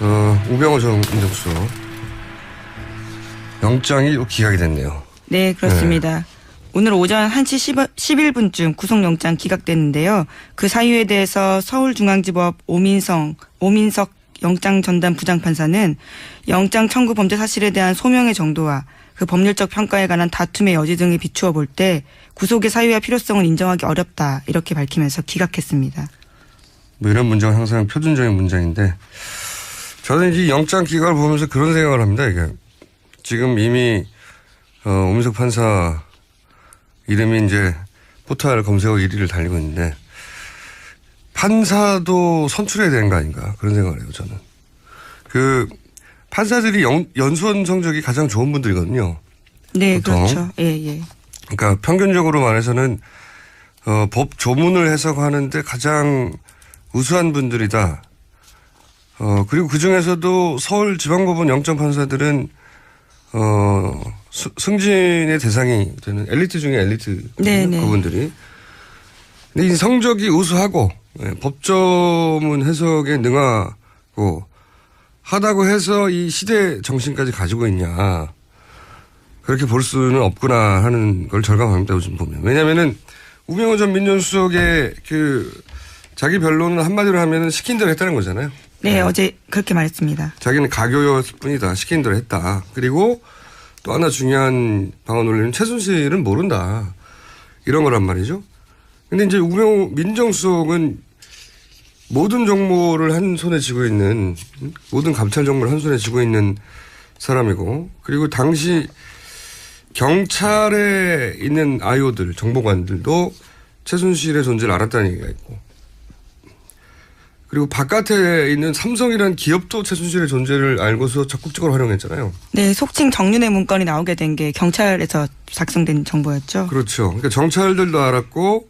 우병우 전 민정수석 영장이 기각이 됐네요. 네, 그렇습니다. 네. 오늘 오전 1시 11분쯤 구속영장 기각됐는데요. 그 사유에 대해서 서울중앙지법 오민석 영장전담 부장판사는 영장 청구 범죄 사실에 대한 소명의 정도와 그 법률적 평가에 관한 다툼의 여지 등에 비추어 볼 때 구속의 사유와 필요성을 인정하기 어렵다 이렇게 밝히면서 기각했습니다. 뭐 이런 문제가 항상 표준적인 문제인데 저는 이 영장 기각을 보면서 그런 생각을 합니다. 이게 지금 이미 오민석 판사 이름이 이제 포털 검색어 1위를 달리고 있는데 판사도 선출해야 되는 거 아닌가 그런 생각을 해요. 저는 그 판사들이 연수원 성적이 가장 좋은 분들이거든요. 네, 보통. 그렇죠. 예. 그러니까 평균적으로 말해서는 법 조문을 해석하는데 가장 우수한 분들이다. 그리고 그 중에서도 서울지방법원 영장판사들은 승진의 대상이 되는 엘리트 중에 엘리트 그분들이. 근데 이 성적이 우수하고 법조문 해석에 능하고 하다고 해서 이 시대 정신까지 가지고 있냐. 그렇게 볼 수는 없구나 하는 걸 절감합니다. 요즘 보면. 왜냐면은 우병우 전 민정수석의 자기 변론은 한마디로 하면은 시킨 대로 했다는 거잖아요. 네, 어제 그렇게 말했습니다. 자기는 가교였을 뿐이다. 시킨 대로 했다. 그리고 또 하나 중요한 방언 올리는 최순실은 모른다. 이런 거란 말이죠. 근데 이제 우병우 민정수석은 모든 정보를 한 손에 쥐고 있는, 모든 감찰 정보를 한 손에 쥐고 있는 사람이고, 그리고 당시 경찰에 있는 아이오들, 정보관들도 최순실의 존재를 알았다는 얘기가 있고, 그리고 바깥에 있는 삼성이라는 기업도 최순실의 존재를 알고서 적극적으로 활용했잖아요. 네, 속칭 정윤회 문건이 나오게 된 게 경찰에서 작성된 정보였죠. 그렇죠. 그러니까 정찰들도 알았고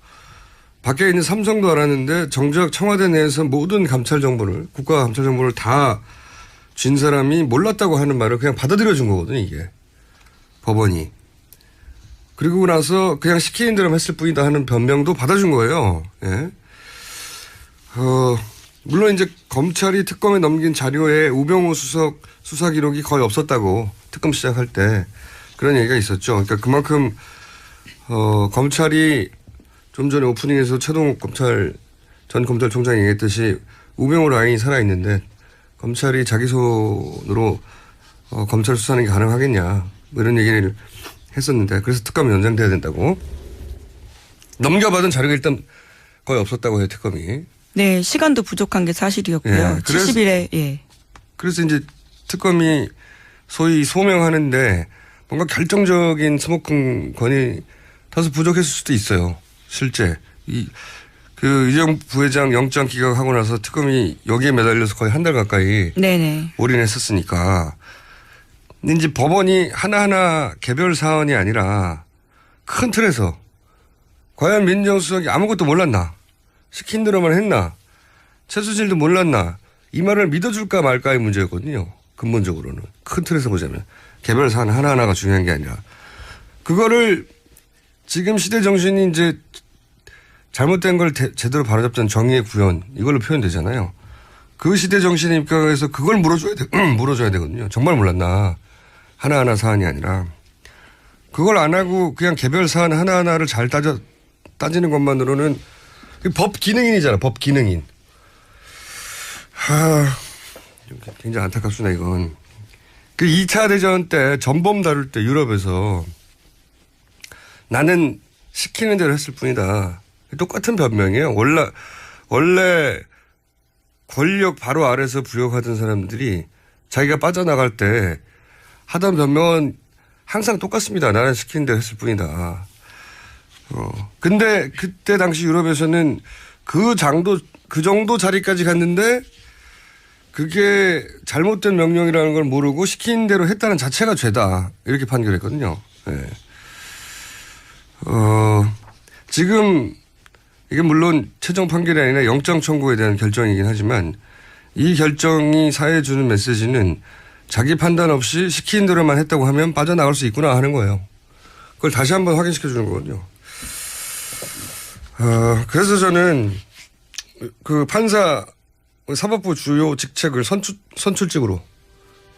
밖에 있는 삼성도 알았는데 정작 청와대 내에서 모든 감찰 정보를, 국가 감찰 정보를 다 쥔 사람이 몰랐다고 하는 말을 그냥 받아들여 준 거거든요, 이게. 법원이. 그리고 나서 그냥 시키는 대로 했을 뿐이다 하는 변명도 받아준 거예요. 예. 물론 이제 검찰이 특검에 넘긴 자료에 우병우 수석 수사 기록이 거의 없었다고 특검 시작할 때 그런 얘기가 있었죠. 그러니까 그만큼 검찰이 좀 전에 오프닝에서 최동욱 전 검찰총장이 얘기했듯이 우병우 라인이 살아있는데 검찰이 자기 손으로 검찰 수사하는 게 가능하겠냐 뭐 이런 얘기를 했었는데 그래서 특검이 연장돼야 된다고. 넘겨받은 자료가 일단 거의 없었다고 해요, 특검이. 네, 시간도 부족한 게 사실이었고요. 예, 70일에, 예. 그래서 이제 특검이 소위 소명하는데 뭔가 결정적인 스모킹건이 다소 부족했을 수도 있어요. 실제. 이재용 부회장 영장 기각하고 나서 특검이 여기에 매달려서 거의 한 달 가까이 네네. 올인했었으니까. 근데 이제 법원이 하나하나 개별 사안이 아니라 큰 틀에서 과연 민정수석이 아무것도 몰랐나? 시킨 대로만 했나? 최순실도 몰랐나? 이 말을 믿어줄까 말까의 문제였거든요. 근본적으로는. 큰 틀에서 보자면. 개별 사안 하나하나가 중요한 게 아니라. 그거를 지금 시대 정신이 이제 잘못된 걸 제대로 바로잡자는 정의의 구현, 이걸로 표현되잖아요. 그 시대 정신에 입각해서 그걸 물어줘야 되거든요. 정말 몰랐나? 하나하나 사안이 아니라. 그걸 안 하고 그냥 개별 사안 하나하나를 잘 따지는 것만으로는 법 기능인이잖아, 법 기능인. 굉장히 안타깝습니다, 이건. 그 2차 대전 때 전범 다룰 때 유럽에서 나는 시키는 대로 했을 뿐이다. 똑같은 변명이에요. 원래 권력 바로 아래서 부역하던 사람들이 자기가 빠져나갈 때 하던 변명은 항상 똑같습니다. 나는 시키는 대로 했을 뿐이다. 근데 그때 당시 유럽에서는 그 정도 자리까지 갔는데 그게 잘못된 명령이라는 걸 모르고 시킨 대로 했다는 자체가 죄다. 이렇게 판결했거든요. 네. 지금 이게 물론 최종 판결이 아니라 영장 청구에 대한 결정이긴 하지만 이 결정이 사회에 주는 메시지는 자기 판단 없이 시킨 대로만 했다고 하면 빠져나갈 수 있구나 하는 거예요. 그걸 다시 한번 확인시켜 주는 거거든요. 그래서 저는 그 판사 사법부 주요 직책을 선출직으로.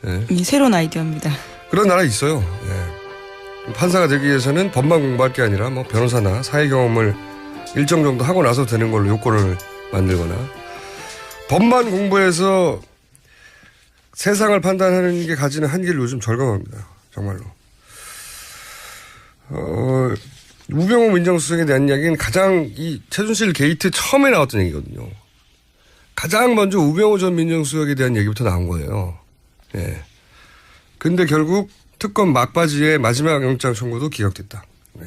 예. 새로운 아이디어입니다. 그런 나라 있어요. 예. 판사가 되기 위해서는 법만 공부할 게 아니라 뭐 변호사나 사회 경험을 일정 정도 하고 나서 되는 걸로 요건을 만들거나 법만 공부해서 세상을 판단하는 게 가지는 한계를 요즘 절감합니다. 정말로. 우병우 민정수석에 대한 이야기는 가장 이 최순실 게이트 처음에 나왔던 얘기거든요. 가장 먼저 우병우 전 민정수석에 대한 얘기부터 나온 거예요. 예. 근데 결국 특검 막바지에 마지막 영장 청구도 기각됐다. 네.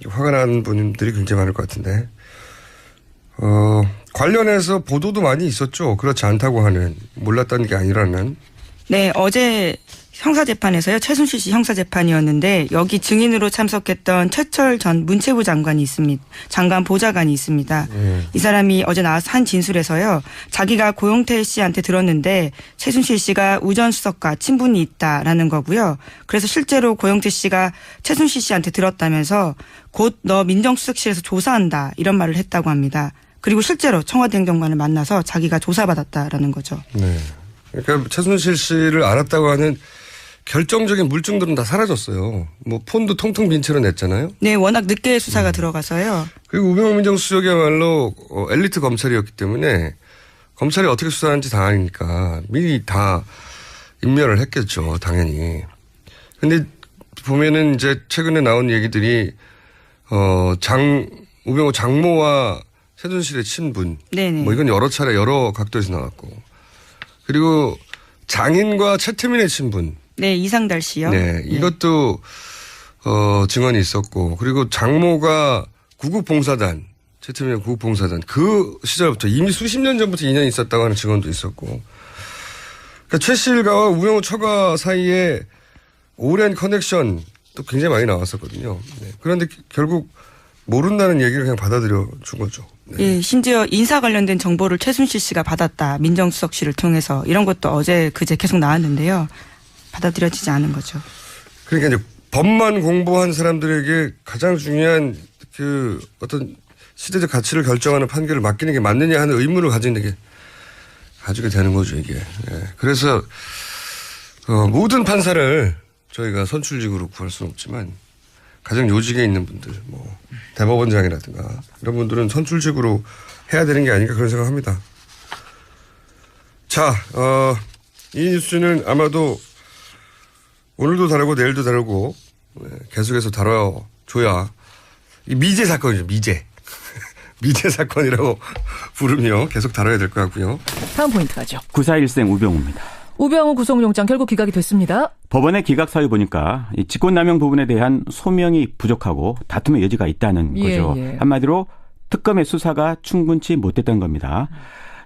화가 난 분들이 굉장히 많을 것 같은데. 관련해서 보도도 많이 있었죠. 그렇지 않다고 하는, 몰랐다는 게 아니라는. 네, 어제 형사재판에서요. 최순실 씨 형사재판이었는데 여기 증인으로 참석했던 최철 전 문체부 장관이 있습니다. 장관 보좌관이 있습니다. 이 사람이 어제 나와서 한 진술에서요. 자기가 고용태 씨한테 들었는데 최순실 씨가 우 전 수석과 친분이 있다라는 거고요. 그래서 실제로 고용태 씨가 최순실 씨한테 들었다면서 곧 너 민정수석실에서 조사한다 이런 말을 했다고 합니다. 그리고 실제로 청와대 행정관을 만나서 자기가 조사받았다라는 거죠. 네. 그러니까 최순실 씨를 알았다고 하는 결정적인 물증들은 다 사라졌어요. 뭐 폰도 통통 빈 채로 냈잖아요. 네, 워낙 늦게 수사가 들어가서요. 그리고 우병우 민정수석이야말로 엘리트 검찰이었기 때문에 검찰이 어떻게 수사하는지 다 아니까 미리 다 인멸을 했겠죠. 당연히. 근데 보면은 이제 최근에 나온 얘기들이 우병우 장모와 최순실의 친분. 네네. 뭐 이건 여러 차례 여러 각도에서 나왔고. 그리고 장인과 최태민의 친분. 네, 이상달 씨요. 네, 이것도 증언이 있었고, 그리고 장모가 구국봉사단, 최태민의 구국봉사단 그 시절부터 이미 수십 년 전부터 인연이 있었다고 하는 증언도 있었고, 그러니까 최 씨 일가와 우병우 처가 사이에 오랜 커넥션도 굉장히 많이 나왔었거든요. 네. 그런데 결국 모른다는 얘기를 그냥 받아들여 준 거죠. 네. 예, 심지어 인사 관련된 정보를 최순실 씨가 받았다. 민정수석실을 통해서 이런 것도 어제 그제 계속 나왔는데요. 받아들여지지 않은 거죠. 그러니까 이제 법만 공부한 사람들에게 가장 중요한 그 어떤 시대적 가치를 결정하는 판결을 맡기는 게 맞느냐 하는 의무를 가지는 게 가지게 되는 거죠, 이게. 예. 그래서 모든 판사를 저희가 선출직으로 구할 수는 없지만 가장 요직에 있는 분들, 뭐 대법원장이라든가 이런 분들은 선출직으로 해야 되는 게 아닌가 그런 생각합니다. 자, 이 뉴스는 아마도 오늘도 다루고 내일도 다루고 계속해서 다뤄줘야 이 미제 사건이죠. 미제. 미제 사건이라고 부르며 계속 다뤄야 될 것 같고요. 다음 포인트 가죠. 94일생 우병우입니다. 우병우 구속영장 결국 기각이 됐습니다. 법원의 기각 사유 보니까 이 직권남용 부분에 대한 소명이 부족하고 다툼의 여지가 있다는 거죠. 예. 한마디로 특검의 수사가 충분치 못했던 겁니다.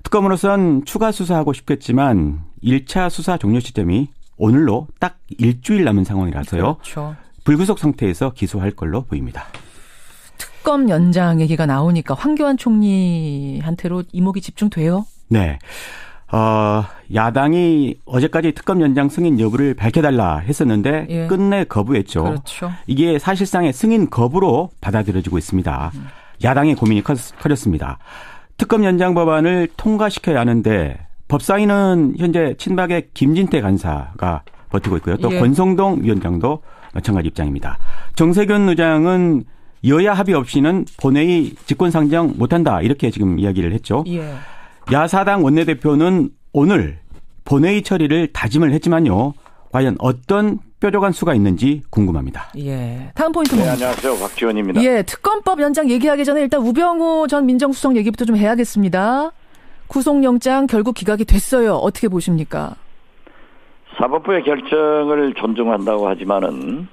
특검으로선 추가 수사하고 싶겠지만 1차 수사 종료 시점이 오늘로 딱 일주일 남은 상황이라서요. 그렇죠. 불구속 상태에서 기소할 걸로 보입니다. 특검 연장 얘기가 나오니까 황교안 총리한테로 이목이 집중돼요? 네. 야당이 어제까지 특검 연장 승인 여부를 밝혀달라 했었는데 예. 끝내 거부했죠. 그렇죠. 이게 사실상의 승인 거부로 받아들여지고 있습니다. 야당의 고민이 커졌습니다. 특검 연장 법안을 통과시켜야 하는데 법사위는 현재 친박의 김진태 간사가 버티고 있고요. 또 권성동 위원장도 마찬가지 입장입니다. 정세균 의장은 여야 합의 없이는 본회의 직권상정 못한다 이렇게 지금 이야기를 했죠. 예. 야사당 원내대표는 오늘 본회의 처리를 다짐을 했지만요. 과연 어떤 뾰족한 수가 있는지 궁금합니다. 예. 다음 포인트 네, 안녕하세요. 박지원입니다. 예, 특검법 연장 얘기하기 전에 일단 우병우 전 민정수석 얘기부터 좀 해야겠습니다. 구속영장 결국 기각이 됐어요. 어떻게 보십니까? 사법부의 결정을 존중한다고 하지만은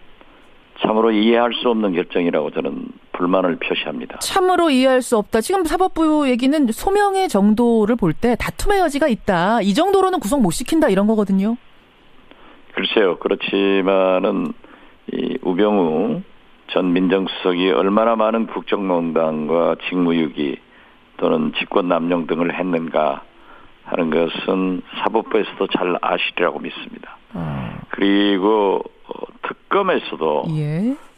참으로 이해할 수 없는 결정이라고 저는 불만을 표시합니다. 참으로 이해할 수 없다. 지금 사법부 얘기는 소명의 정도를 볼 때 다툼의 여지가 있다. 이 정도로는 구속 못 시킨다 이런 거거든요. 글쎄요. 그렇지만은 이 우병우 전 민정수석이 얼마나 많은 국정농단과 직무유기 또는 직권남용 등을 했는가 하는 것은 사법부에서도 잘 아시리라고 믿습니다. 그리고 특검에서도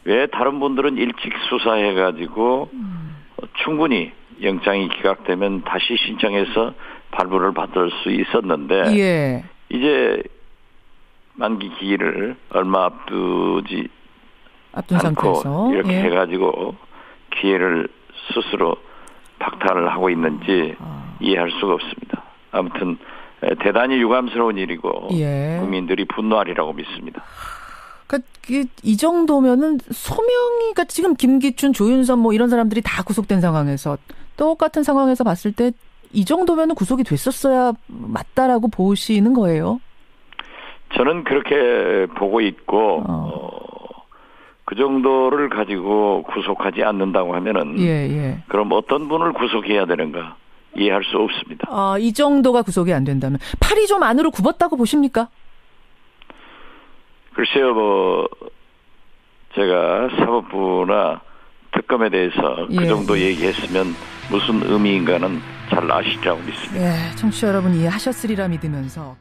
왜 다른 분들은 일찍 수사해가지고 충분히 영장이 기각되면 다시 신청해서 발부를 받을 수 있었는데 예. 이제 만기 기일을 얼마 앞둔 상태에서 않고 이렇게 예. 해가지고 기회를 스스로 박탈을 하고 있는지 이해할 수가 없습니다. 아무튼 대단히 유감스러운 일이고 예. 국민들이 분노하리라고 믿습니다. 그러니까 이 정도면은 소명이가 지금 김기춘, 조윤선 뭐 이런 사람들이 다 구속된 상황에서 똑같은 상황에서 봤을 때 이 정도면은 구속이 됐었어야 맞다라고 보시는 거예요? 저는 그렇게 보고 있고 그 정도를 가지고 구속하지 않는다고 하면은 예. 그럼 어떤 분을 구속해야 되는가 이해할 수 없습니다. 아, 이 정도가 구속이 안 된다면 팔이 좀 안으로 굽었다고 보십니까? 글쎄요, 제가 사법부나 특검에 대해서 예. 그 정도 얘기했으면 무슨 의미인가는 잘 아시리라고 믿습니다. 예, 청취자 여러분 이해하셨으리라 믿으면서